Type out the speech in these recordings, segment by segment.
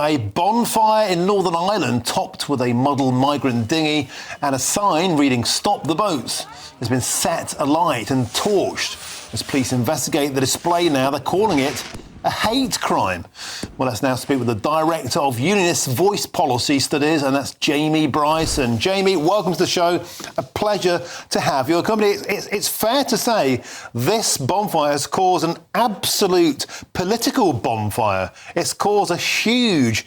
A bonfire in Northern Ireland topped with a model migrant dinghy and a sign reading "Stop the boats" has been set alight and torched as police investigate the display now. They're calling it a hate crime. Well, let's now speak with the Director of Unionist Voice Policy Studies, and that's Jamie Bryson. Jamie, welcome to the show. A pleasure to have your company. It's fair to say this bonfire has caused an absolute political bonfire. It's caused a huge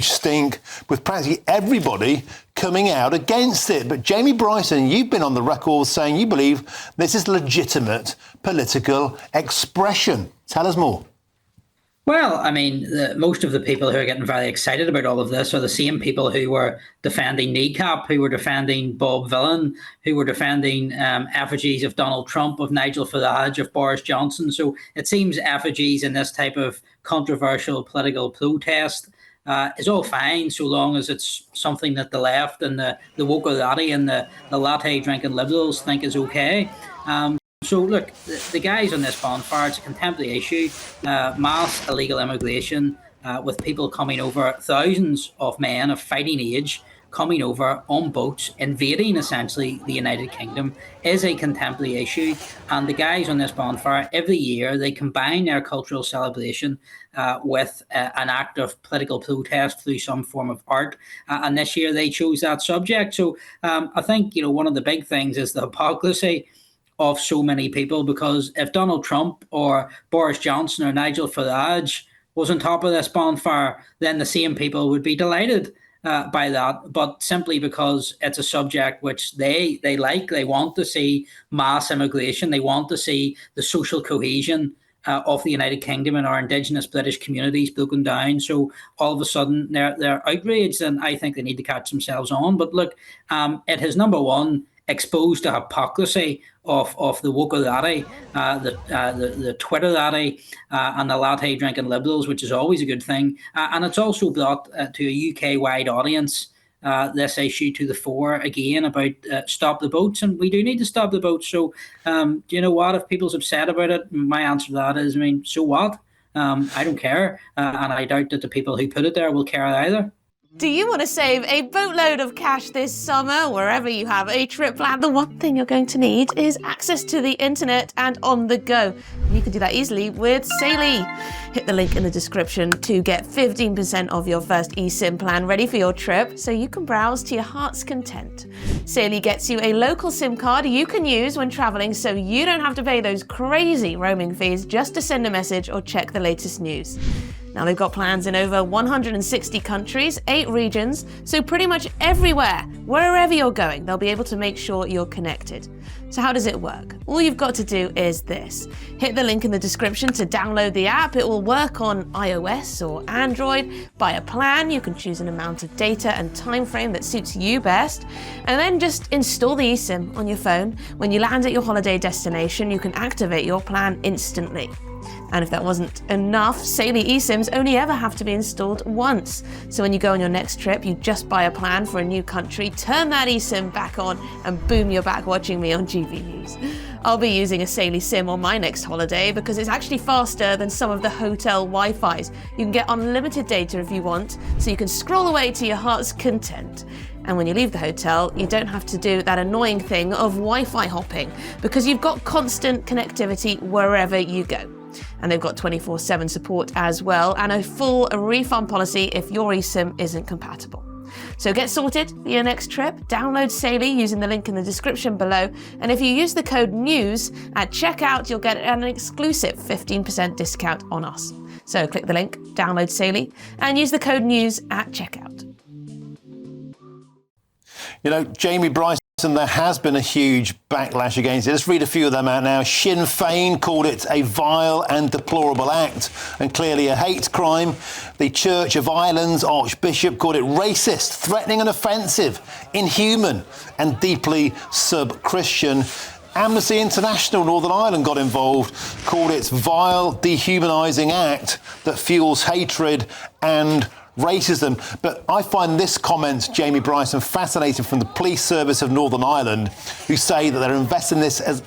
stink with practically everybody coming out against it. But Jamie Bryson, you've been on the record saying you believe this is legitimate political expression. Tell us more. Well, I mean, most of the people who are getting very excited about all of this are the same people who were defending Kneecap, who were defending Bob Villan, who were defending effigies of Donald Trump, of Nigel Farage, of Boris Johnson. So it seems effigies in this type of controversial political protest is all fine, so long as it's something that the left and the woke laddie and the latte drinking liberals think is okay. So, look, the guys on this bonfire, it's a contemporary issue, mass illegal immigration with people coming over, thousands of men of fighting age coming over on boats, invading essentially the United Kingdom, is a contemporary issue. And the guys on this bonfire, every year, they combine their cultural celebration with an act of political protest through some form of art. And this year they chose that subject. So I think, one of the big things is the hypocrisy of so many people, because if Donald Trump or Boris Johnson or Nigel Farage was on top of this bonfire, then the same people would be delighted by that. But simply because it's a subject which they like, they want to see mass immigration, they want to see the social cohesion of the United Kingdom and our indigenous British communities broken down. So all of a sudden they're outraged, and I think they need to catch themselves on. But look, it has, number one, exposed the hypocrisy of the woke laddie, the Twitter laddie, and the latte drinking liberals, which is always a good thing. And it's also brought to a UK-wide audience this issue to the fore again about stop the boats, and we do need to stop the boats. So, do you know what? If people's upset about it, my answer to that is, so what? I don't care, and I doubt that the people who put it there will care either. Do you want to save a boatload of cash this summer, wherever you have a trip planned? The one thing you're going to need is access to the internet and on the go. And you can do that easily with Saily. Hit the link in the description to get 15% off your first eSIM plan ready for your trip, so you can browse to your heart's content. Saily gets you a local SIM card you can use when traveling, so you don't have to pay those crazy roaming fees just to send a message or check the latest news. Now, they've got plans in over 160 countries, 8 regions, so pretty much everywhere, wherever you're going, they'll be able to make sure you're connected. So how does it work? All you've got to do is this. Hit the link in the description to download the app. It will work on iOS or Android. Buy a plan. You can choose an amount of data and time frame that suits you best. And then just install the eSIM on your phone. When you land at your holiday destination, you can activate your plan instantly. And if that wasn't enough, Saily eSIMs only ever have to be installed once. So when you go on your next trip, you just buy a plan for a new country, turn that eSIM back on, and boom, you're back watching me on GB News. I'll be using a Saily SIM on my next holiday because it's actually faster than some of the hotel Wi-Fis. You can get unlimited data if you want, so you can scroll away to your heart's content. And when you leave the hotel, you don't have to do that annoying thing of Wi-Fi hopping because you've got constant connectivity wherever you go. And they've got 24/7 support as well, and a full refund policy if your eSIM isn't compatible. So get sorted for your next trip. Download Saily using the link in the description below. And if you use the code NEWS at checkout, you'll get an exclusive 15% discount on us. So click the link, download Saily, and use the code NEWS at checkout. Jamie Bryson, there has been a huge backlash against it. Let's read a few of them out now. Sinn Féin called it a vile and deplorable act and clearly a hate crime. The Church of Ireland's Archbishop called it racist, threatening and offensive, inhuman and deeply sub-Christian. Amnesty International Northern Ireland got involved, called it vile, dehumanising act that fuels hatred and racism. But I find this comment, Jamie Bryson, fascinating, from the police service of Northern Ireland, who say that they're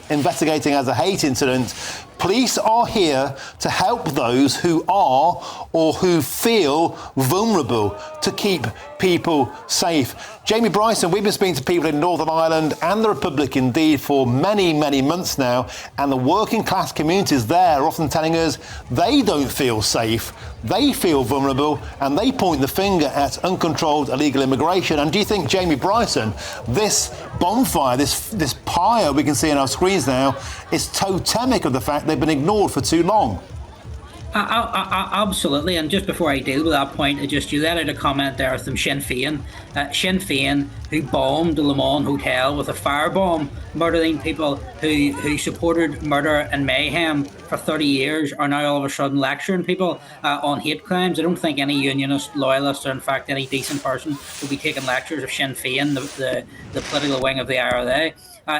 investigating as a hate incident Police are here to help those who are or who feel vulnerable, to keep people safe. Jamie Bryson, we've been speaking to people in Northern Ireland and the Republic indeed for many, many months now, and the working class communities there are often telling us they don't feel safe, they feel vulnerable, and they point the finger at uncontrolled illegal immigration. And do you think, Jamie Bryson, this bonfire, this pyre we can see on our screens now, is totemic of the fact they've been ignored for too long? Absolutely, and just before I deal with that point, you let out a comment there from Sinn Féin. Sinn Féin, who bombed the Le Mans Hotel with a firebomb, murdering people who supported murder and mayhem for 30 years, are now all of a sudden lecturing people on hate crimes. I don't think any unionist, loyalist, or in fact any decent person will be taking lectures of Sinn Féin, the political wing of the IRA.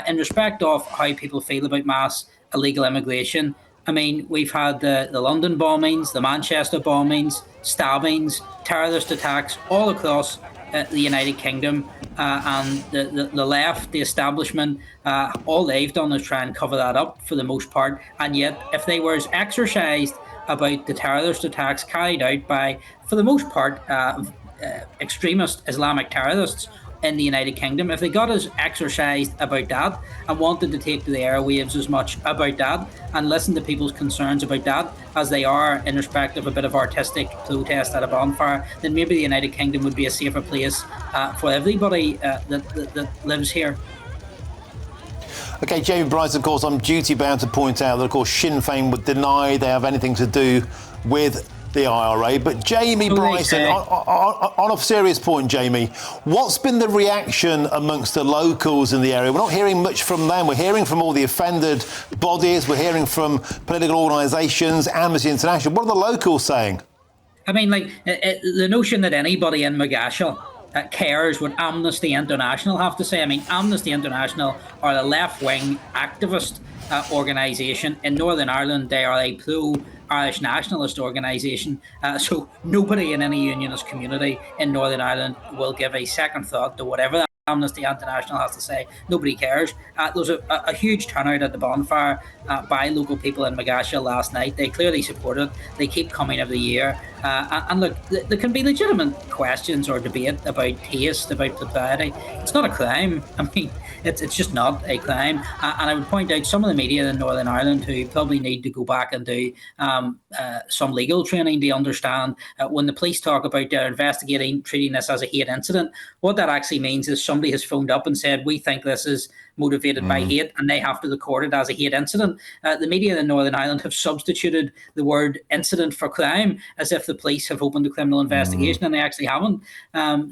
In respect of how people feel about mass illegal immigration, I mean, we've had the London bombings, the Manchester bombings, stabbings, terrorist attacks all across the United Kingdom, and the left, the establishment, all they've done is try and cover that up for the most part. And yet, if they were as exercised about the terrorist attacks carried out by, for the most part, extremist Islamic terrorists in the United Kingdom, if they got as exercised about that and wanted to take to the airwaves as much about that and listen to people's concerns about that as they are in respect of a bit of artistic protest at a bonfire, then maybe the United Kingdom would be a safer place for everybody that lives here. OK, Jamie Bryson, of course, I'm duty-bound to point out that, of course, Sinn Féin would deny they have anything to do with the IRA. But Jamie Bryson, on a serious point, Jamie, what's been the reaction amongst the locals in the area? We're not hearing much from them. We're hearing from all the offended bodies. We're hearing from political organisations, Amnesty International. What are the locals saying? I mean, like, the notion that anybody in Magashel cares what Amnesty International have to say. I mean, Amnesty International are the left-wing activist organisation in Northern Ireland. They are a pro-Irish nationalist organisation. So nobody in any unionist community in Northern Ireland will give a second thought to whatever that Amnesty International has to say. Nobody cares. There was a huge turnout at the bonfire by local people in Magashel last night. They clearly support it. They keep coming every year. And look, there can be legitimate questions or debate about taste, about propriety. It's not a crime. I mean, it's just not a crime. And I would point out some of the media in Northern Ireland who probably need to go back and do some legal training to understand when the police talk about they're investigating, treating this as a hate incident, what that actually means is somebody has phoned up and said, we think this is motivated by hate, and they have to record it as a hate incident. The media in Northern Ireland have substituted the word incident for crime, as if the police have opened a criminal investigation, and they actually haven't.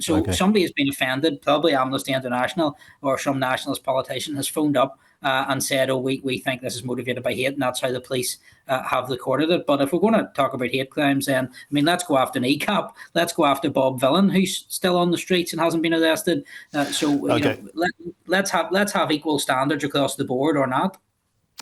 Somebody has been offended, probably Amnesty International or some nationalist politician has phoned up and said, oh, we think this is motivated by hate, and that's how the police have recorded it. But if we're going to talk about hate crimes, then, I mean, let's go after NECAP. Let's go after Bob Villan, who's still on the streets and hasn't been arrested. Let's have equal standards across the board, or not.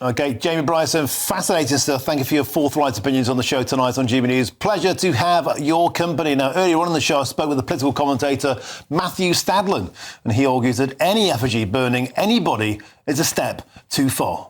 OK, Jamie Bryson, fascinating stuff. Thank you for your forthright opinions on the show tonight on GB News. Pleasure to have your company. Now, earlier on in the show, I spoke with the political commentator Matthew Stadlen, and he argues that any effigy burning anybody is a step too far.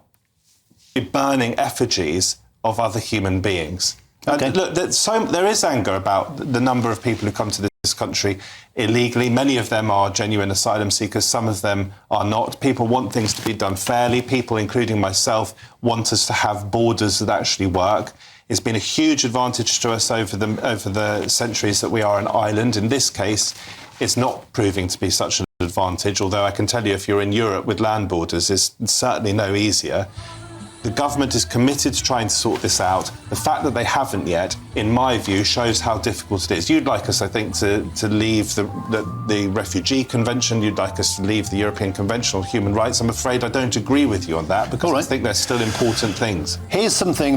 Burning effigies of other human beings. Okay. And look, there is anger about the number of people who come to this country illegally. Many of them are genuine asylum seekers. Some of them are not. People want things to be done fairly. People, including myself, want us to have borders that actually work. It's been a huge advantage to us over the centuries that we are an island. In this case, it's not proving to be such an advantage, although I can tell you if you're in Europe with land borders, it's certainly no easier. The government is committed to trying to sort this out. The fact that they haven't yet, in my view, shows how difficult it is. You'd like us, I think, to leave the Refugee Convention. You'd like us to leave the European Convention on Human Rights. I'm afraid I don't agree with you on that, because I think they're still important things. Here's something